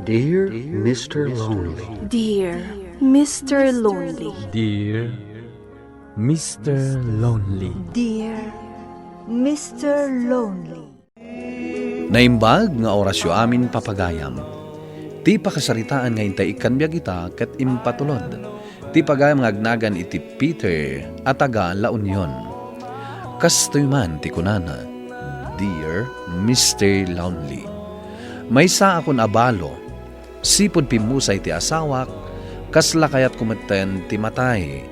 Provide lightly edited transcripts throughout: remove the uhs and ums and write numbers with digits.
Dear Mr. Lonely. Dear Mr. Lonely. Dear Mr. Lonely. Dear Mr. Lonely. Naimbag nga orasyo amin papagayam. Ti pakasaritaan nga intay ikan biya kita ket impatulod. Ti pagayam nga agnagan iti Peter at taga La Union. Kastoy man ti kunana, Dear Mr. Lonely. Maysa akon abalo, sipod pimusay ti asawak, kasla kayat kumeten ti matay,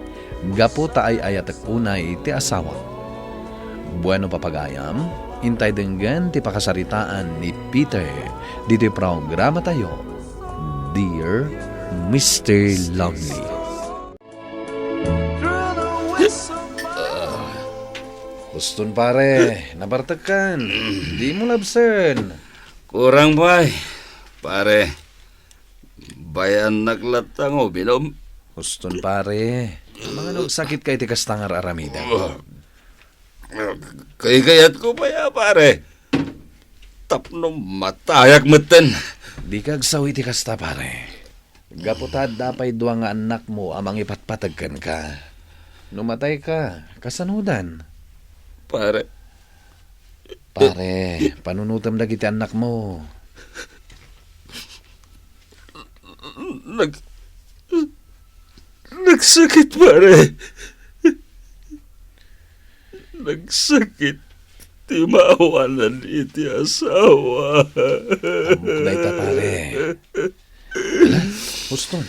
gapo taay ayat unay ti asawak. Bueno papagayam, intay denggan ti pakasaritaan ni Peter dito programa tayo, Dear Mr. Lonely. Guston pare, nabartakan, di mo labsen. Kurang bay, pare. Bayan naglatang o binom. Guston pare, mga nagsakit kay ti kastangar aramida. Kayat ko ba ya, pare? Tapno matayak meten. Di kagsawi ti kasta pare. Gaputad dapay duwa nga anak mo amang ipatpatagkan ka. Numatay ka, kasanudan. Pare, Pare, panunutam dagiti anak mo. nagsakit, pare. Nagsakit. Ti maawanan iti asawa. Amok na ita pare. Wala, Huston.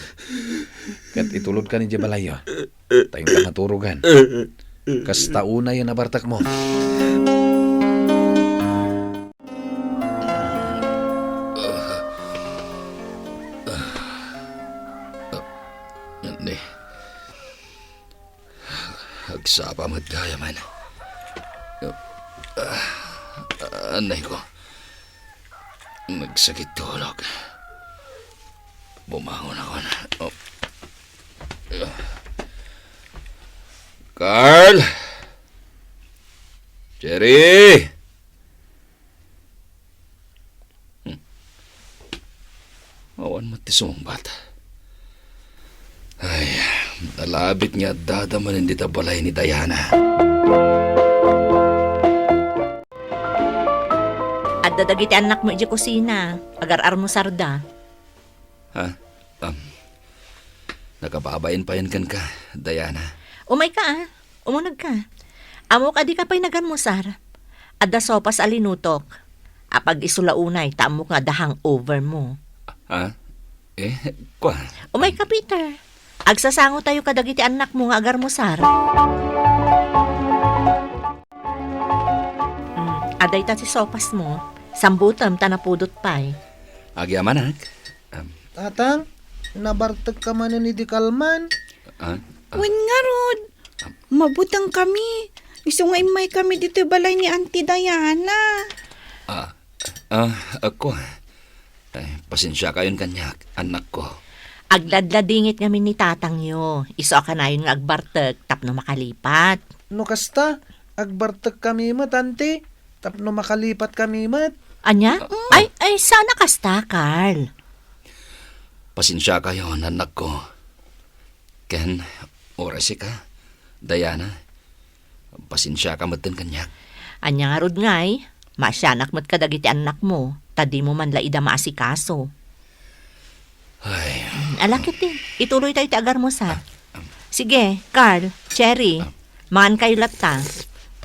Kat itulod ka ni Jabalayo. Tayong ka maturugan. Kasta una yan nabartak mo. Ani. Hagsapa magdaya man. Anay ko. Nagsakit tulog. Bumangon ako na. Oh. Carl! Jerry! Awan matisong bata. Ay, nalabit nga dadaman hindi tabalay ni Diana. At dadagiti anak mo iti kusina, agar-ar mo sarda. Ha? Nakababayin pa yan kan ka, Diana. Umay ka umunag ka. Amo ka di ka pa'y naganmusar. Adda sopas alinutok. Apag isulaunay, tamo nga dahang over mo. Ha? Kwa? Umay ka, Peter. Agsasango tayo kadagiti anak mo nga agar-musar. Aday ta si sopas mo. Sambutam tanapudot pa'y. Agyamanak? Tatang, nabartak ka man ni di kalman. Wen nga rod, mabutang kami. Gusto nga imay kami dito balay ni Auntie Diana. Ako. Pasensya kayon kanyak, anak ko. Agladladingit ngamin ni tatang yo. Iso ka na yun nga agbartag, tapno makalipat. No kasta, agbartak kami mat, ante. Tapno makalipat kami mat. Anya? Ay, sana kasta, Carl. Pasensya kayo, anak ko. Ken, orasi ka, Diana. Pasensya ka matin kanyak. Anya nga rod ngay, masyanak mat kadagiti anak mo, tadi mo man laida maasikaso. Ay, Alakit ituloy tayo ti agar mo sa. Sige, Carl, Cherry, maan kayo latta.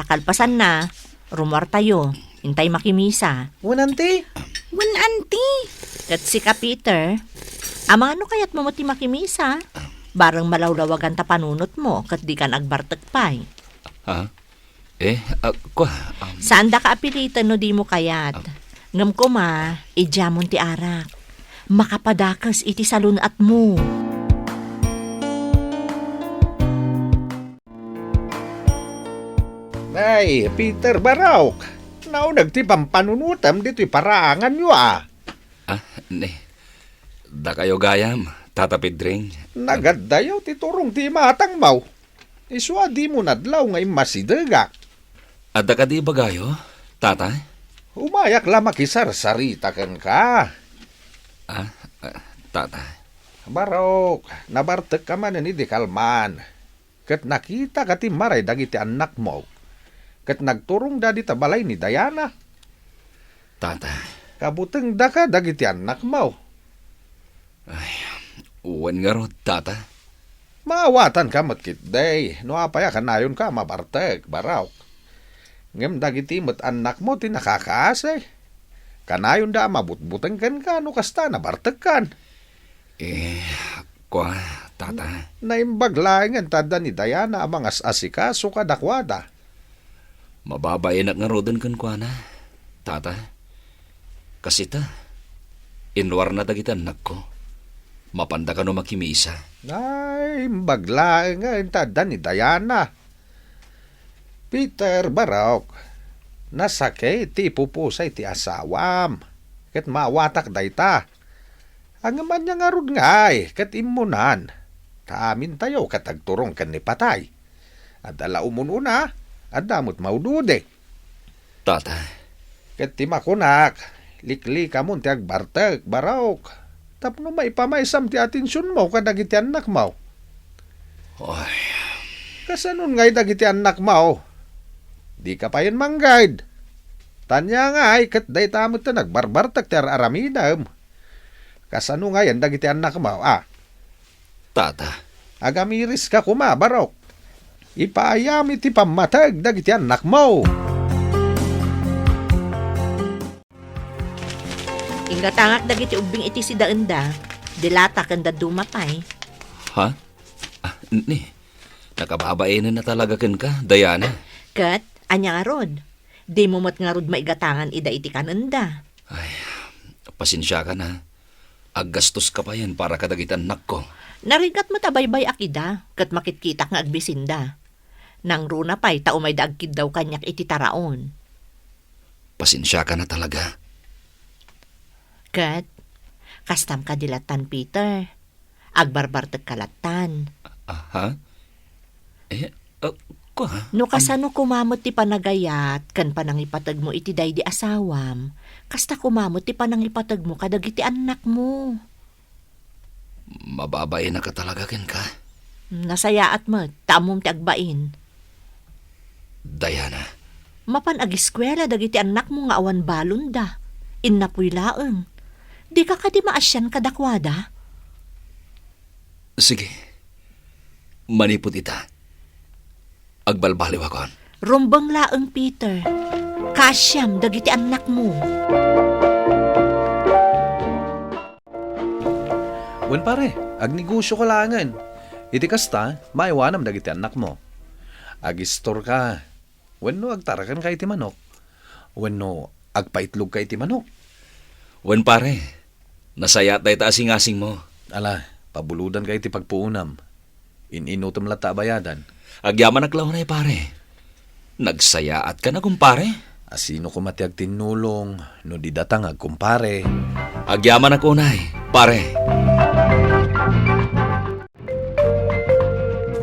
Takalpasan na, rumor tayo, hintay makimisa. Ante. Wen Auntie, Kat si ka Peter, ama ano kayat mo mati makimisa? Barang malawlawagan ta panunot mo, kat di ka nagbartag pa'y. ha? Kwa? Saan da ka apilitan no di mo kayat? Ngam ko ma, ijamon ti arak. Makapadakas iti salunat mo. Ay, Peter Barauk. Naunag ti pampanunutam dito'y paraangan nyo Ne. Da kayo gayam, tatapid ring. Nagaddayaw ti turong ti matang maw. Iswa di mo nadlaw nga imasidaga. Adda ka di bagayo, tata? Umayak la makisarsarita kan ka. Tatay. Barok, nabartek ka man ni di kalman. Kat nakita ka ti maray dagiti anak mo. Kat nagturong da di tabalay ni Diana. Tatay. Kabuteng da ka dagiti anak mo. Uwan nga ro, tata. Maawatan ka matkit day. No apaya kanayon ka mabartek, barok. Ngem dagiti met anak mo ti nakakaasay. Kanayon da mabutbuteng kan ka no kasta nabartek kan. Tata. Naimbaglaing tada ni Diana amang asikaso kadakwada. Mababayin at nga ro din kan kwa na. Tata. Kasi inwar na dagiti anak ko. Mapanda ka no makimisa. Naimbaglaing tada ni Diana. Peter Barok, nasakay ti pupusay ti asawam. Ket mawatak dayta. Ang man niya nga rod ngay, ket imunan. Kaamin tayo katagturong kan ni patay. At ala umununa, at damot maudude. Tata. Ket ti makunak, likli ka mo ti agbartek, Barok. Tapno maipamaysam ti atensyon mo kadagiti anak mo. Oy. Kasanon ngay dagiti anak mo? Di ka pa yun manggayad. Tanya ngay, ket day tamot na nagbarbartak ti araminam. Kasano nga yan dagiti anak mo, Tata. Agamiris ka kuma, Barok. Ipaayam iti pamatag dagiti anak mo. Ingatangak dagiti ubing iti si daenda. Dilata kanda dumapay. Ha? Ni. Nakababainin na talaga ken ka, Diana. Kat, anya nga rod. Di mo mat nga rod maigatangan ida iti kananda. Pasensya ka na. Aggastos ka pa yan para kadagiti anak ko. Narigat matabaybay akida, kat makitkitak nga agbisinda. Nang runa pa'y taumay daagkid daw kanyak iti taraon. Pasensya ka na talaga. Kat, kastam ka dilatan, Peter. Agbarbartag kalatan. Ha? No kasano kumamot ti panagayat, kan panangipatag mo iti day di asawam, kasta kumamot ti panangipatag mo kadagiti anak mo. Mababayin na ka talaga ken ka. Nasayaat mo, tamom ti agbain. Diana. Mapan agiskwela dagiti anak mo nga awan balon da. Innapoy laeng. Di ka kadi maasyan kadakwada? Sige. Manipot ita. Agbalbaliw akon. Rumbang laeng, Peter. Kasyam dagiti anak mo. Wen pare, agnegosyo ko langan. Iti kasta, maiwanam dagiti anak mo. Agistor ka. Wenno agtarakan ka iti manok. Wenno agpaitlog ka iti manok. Wen pare, nasayat day taasing-asing mo. Ala, pabuludan ka iti pagpuunam. Ininutom lata bayadan. Agyaman aglaw na pare. Nagsayaat ka na kumpare. Asino ko matiag tinulong, no di datang agkumpare. Agyaman ako unay, pare.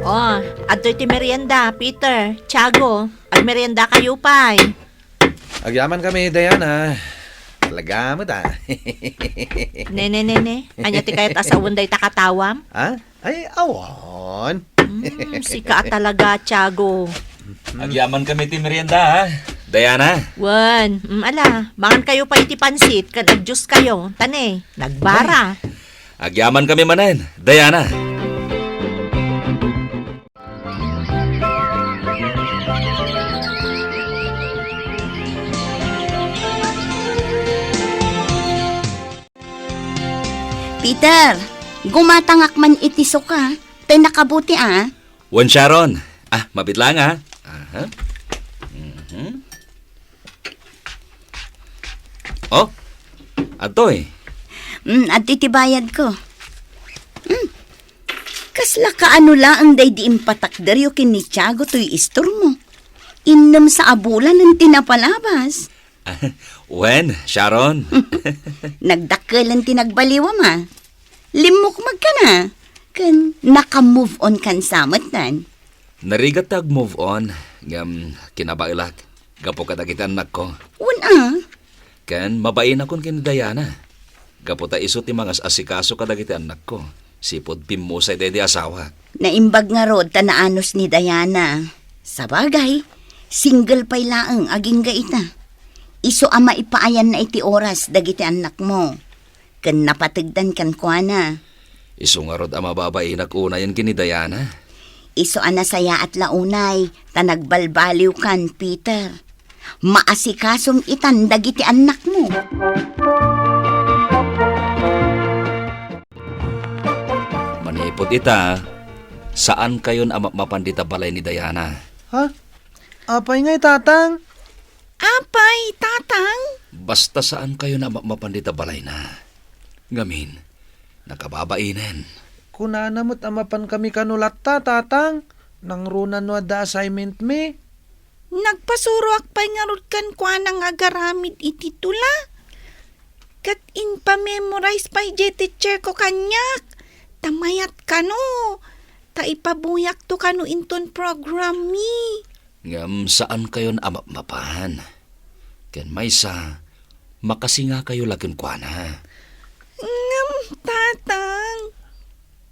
Oh, adto'y ti merienda, Peter, Tiago. Agmerienda kayo pa'y. Agyaman kami, Diana. Talaga mo ta. Nene. Anya ti kayat asawon day takatawam? Ha? Ay, awon. Sika talaga, Tiago. Agyaman kami ti merienda, ha? Diana. Wan, ala, mangan kayo pa iti pansit, kan agjus kayo. Tane, nagbara. Agyaman kami manen, Diana. Peter, gumatangak man itiso ka. Tay nakabuti Wan Sharon. Mabit lang ha. Aha. Oh, atoy. At itibayad ko. Kasla ka ano lang day di impatakder yung kinitsago to'y istor mo. Innam sa abulan ng tinapalabas. Wen, Sharon. Nagdakalan tinagbaliwa ma. Limok magka na. Kan naka-move on kan samatan. Narigat tag move on. Kinabailat. Gapo katagitan anak ko. Una. Ken mabain akon kin Diana. Gaputa iso ti mga asikaso kadagiti anak ko. Sipod pimusay di asawa. Naimbag nga rod tanaanos ni Diana. Sa bagay, single pay laeng aging gaita. Iso ama ipaayan na iti oras dagiti anak mo. Ken napatigdan kan kuana. Iso nga rod ama babae nakunayan kini Diana. Iso ana saya at launay, tanagbalbaliw kan, Peter. Maasikasong itan dagiti anak mo. Manipod ita, saan kayon mapandita balay ni Diana? Ha? Apay ngay, tatang? Apay, tatang? Basta saan kayo na mapandita balay na. Ngamin, nakababainen. Kunanamot amapan kami kanulat tatang. Nang runan no da assignment me. Nagpasuro akpay nga rod kan kwa nang agaramid iti tula. Kat in pa-memorize pa'y teacher ko kanyak. Tamayat ka no. Ta ipabuyak to kano inton program mi. Ngam saan kayo na mapan? Ken maysa, makasinga kayo lakin kwa na. Ngam, tatang.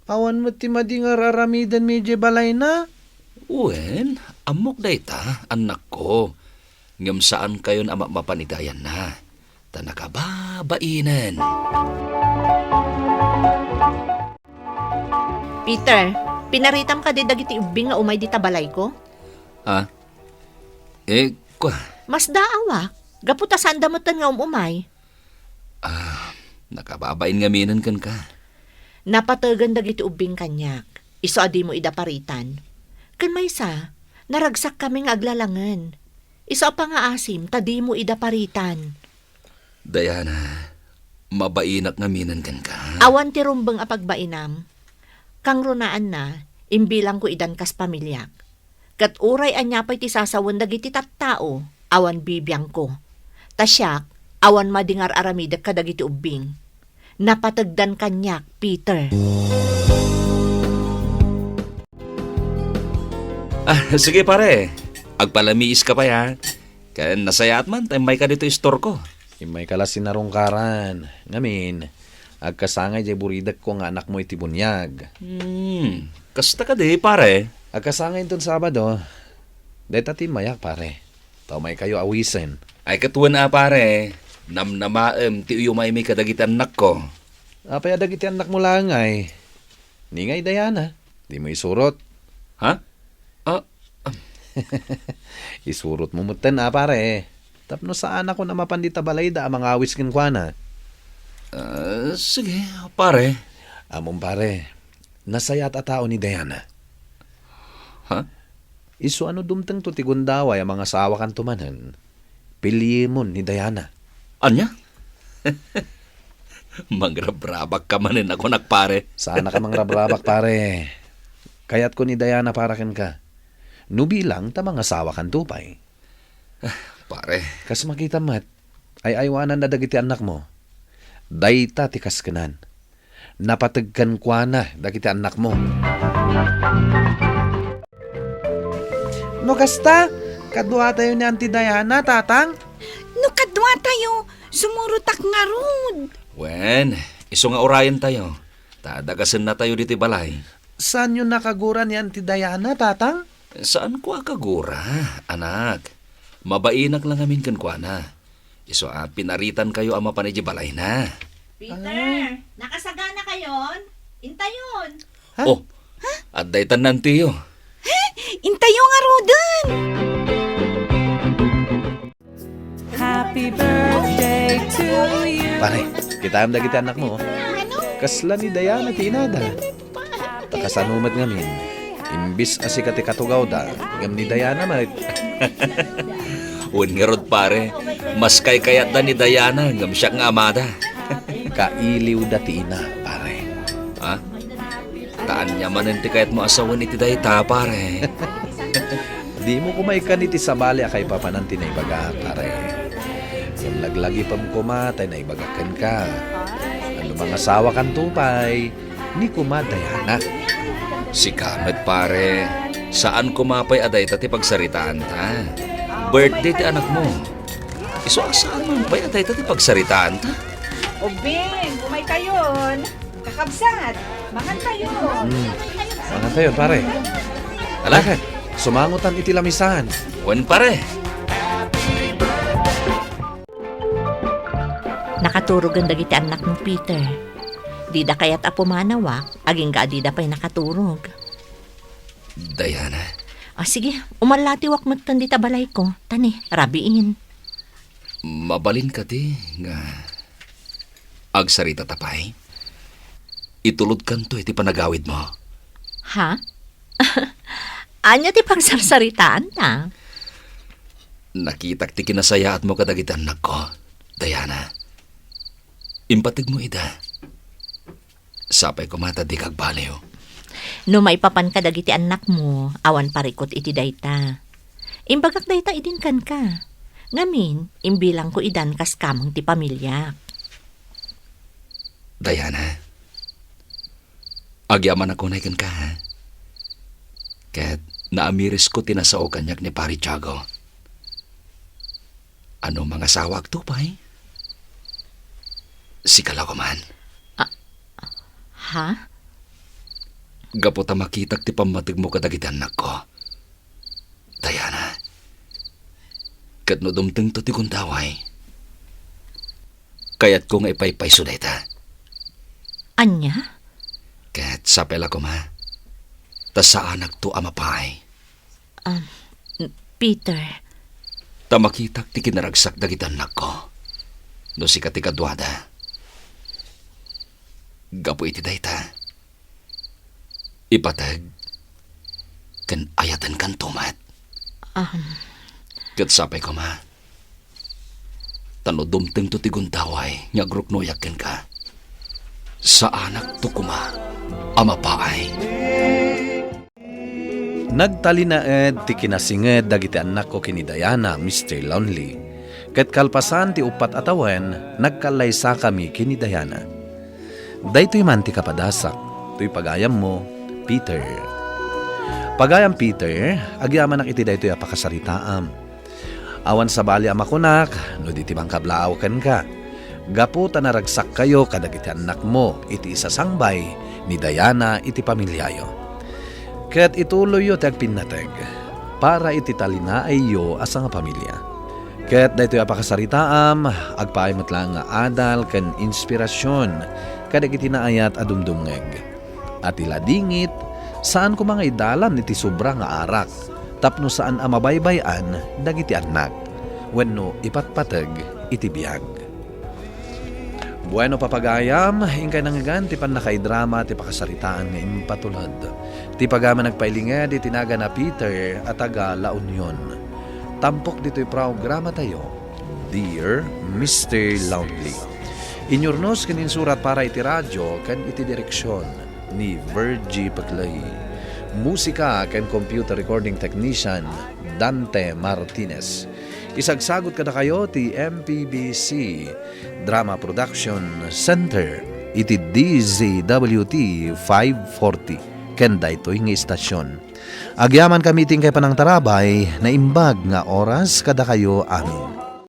Awan mo ti madi nga raramidan medyo balay na. Uwen, amok dayta, anak ko. Ngam saan kayo na mapanidayan na. Ta nakababainen. Peter, pinaritam ka di dagiti ubing nga umay di tabalay ko? Ha? Kwa. Mas daawa. Gaputa sanda mo nga umay. Nakababain nga minan kan ka. Napatagan dagiti ubing kanyak. Iso adi mo idaparitan. Kan maysa, naragsak kaming aglalangan. Iso pa nga asim, tadi mo idaparitan. Diana, mabainak nga minan kan ka. Awan ti rumbeng apagbainam. Kang runaan na, imbilang ko idan kas pamilyak. Kat uray anya pa'y ti sasawan dagiti tattao, awan bibiyang ko. Tasyak, awan madingar aramidak kadagiti ubing. Napatagdan kanyak, Peter. Sige pare, agpalamiis ka pa ya. Kaya nasayaat man, may ka dito istor ko. Imay kala sinarungkaran. Ngamin, agkasangay jay buridak ko nga anak mo iti bunyag. Kasta ka di pare. Agkasangay itong Sabado, deta ti mayak pare. Tao may kayo awisen. Ay katuan na pare, namnamaem ti uyumay may kadagitan anak ko. Apay adag iti anak mo lang ay. Ningay Diana, di mo isurot. Ha? Isurot mo mutan pare. Tapno saan ako na mapandita balay da mga awis kinkwana. Sige, pare. Among pare, nasayat a tao ni Diana. Ha? Isu ano dumteng to tigundaway ang mga sawa kan tumanan. Pilimon ni Diana. Anya? Magrabrabak ka manin ako nakpare. Sana ka mangrabrabak pare. Kayat ko ni Diana para ken ka. Nubilang ta mga sawa kan tupay. Pare. Kas makita mat, ay aywanan na dagiti anak mo. Dayta ti kaskanan. Napatagkan kwa na dagiti anak mo. No kasta, kadwa tayo ni Auntie Diana, tatang. No kadwa tayo, sumurutak nga rod. Wen, iso nga orayan tayo. Tadagasin na tayo dito balay. Saan yun nakagura ni Auntie Diana, tatang? Saan ko akagura, anak? Mabainak lang amin kan kwa na. Iso pinaritan kayo ama pa ni balay na. Peter, nakasagana kayon? Intayon. Ha? Oh, at daytan nantiyo. Intayo nga rodan. Happy birthday to you. Pare, kita am dagiti anak mo. Kasla ni Diana tinada. Takasanumat ngamin. Imbis asikati katugaw da, ngam ni Diana mat. Un nga rod pare, mas kay kayat da ni Diana, ngam siya nga amada. Kailiw dati ina, pare. Ha? Taan niya manin ti kayat mo asawan iti dayta, pare. Di mo kumaikan iti sabali akay papananti na ibaga, pare. Yung laglagi pam kumatay na ibagakan ka. Ano mga sawa kan tupay, ni kumadayana. Si Kamet pare, saan kumapay aday tati pagsaritaan ta? Birthday ti anak mo. Iso saan man pay aday tati pagsaritaan ta? O Bing, umay kayon. Kakabsat, mangan kayo. Mangan tayo, pare. Alakad, sumangutan iti lamisan. Wen pare. Nakaturog ang dagiti anak mo, Peter. Di da kaya't apo manawak, aging ka di da pa'y nakaturog. Diana, Sige, umalatiwak mo tan di tabalay ko. Tani, rabiin. mabalin ka ti nga agsarita tapay. Itulod kan to iti panagawid mo. Ha? Anya ti pagsarsaritaan ta? Nakitak ti kinasayaat mo kadagiti anak ko, Diana. Impatig mo ida. Sapay ko mata di kag baliw. No maipapan ka dagiti anak mo, awan parikot iti dayta. Imbagak dayta idin kan ka. Ngamin, imbilang ko idan kas kamang ti pamilya. Diana, agyaman ako na ikan ka, ha? Ket naamiris ko tinasao kanyak ni Pari Tiago. Ano mga sawag to, pay? Si Kalaw man. Ha? Gaputa makitak ti pamatig mo kadagiti anak ko. Diana, ket no dumteng to ti kuntaway. Kayat ko nga ipaypay sudayta. Anya? Ket sapela ko ma. Tas sa anak to amapay. Peter, Tamakitak ti kinaragsak dagiti anak ko. No si katikadwada. Gapo iti dayta. Ipatag. Ken ayatan kan tumat. Ket sapay ko ma. Tano dumteng to ti guntaway. Nyagruknoyak ken ka. Sa anak to kuma. Amapaay. Nagtalinaed ti kinasinged dagiti anak ko kini Diana, Mr. Lonely. Ket kalpasan ti upat atawen, nagkalaysa kami kini Diana. Daytoy man ti kapadasak, to'y pagayam mo, Peter. Pagayam Peter, agyaman iti daytoy apakasaritaam. Awan sa bali amakunak, no di tibang kablaaw ken ka. Gapu ta naragsak kayo kadagiti anak mo, iti isasangbay ni Diana iti pamilyayo. Kaya't ituloy yo ti agpinateg, para iti talinaay yo asa nga pamilya. Kaya't daytoy apakasaritaam, agpaimot lang nga adal ken inspirasyon, kadagiti naayat adumdumngeg. At iladingit, saan ko mga idalan iti sobra nga arak, tapno saan amabaybayan dagiti anak, wenno ipatpateg iti biyag. Bueno papagayam, ingkay nangagan ti pan nakaidrama ti pakasaritaan nga impatulad. Ti pagama nagpailinged iti naga na Peter at taga La Union. Tampok dito'y programa tayo, Dear Mr. Lonely. Inyornos kanin surat para iti radyo kan iti direksyon ni Virgie Paclay. Musika kan computer recording technician Dante Martinez. Isagsagot kada kayo ti MPBC Drama Production Center iti DZWT 540 ken daytoy nga istasyon. Agyaman kami ting kay panang tarabay na imbag nga oras kada kayo amin.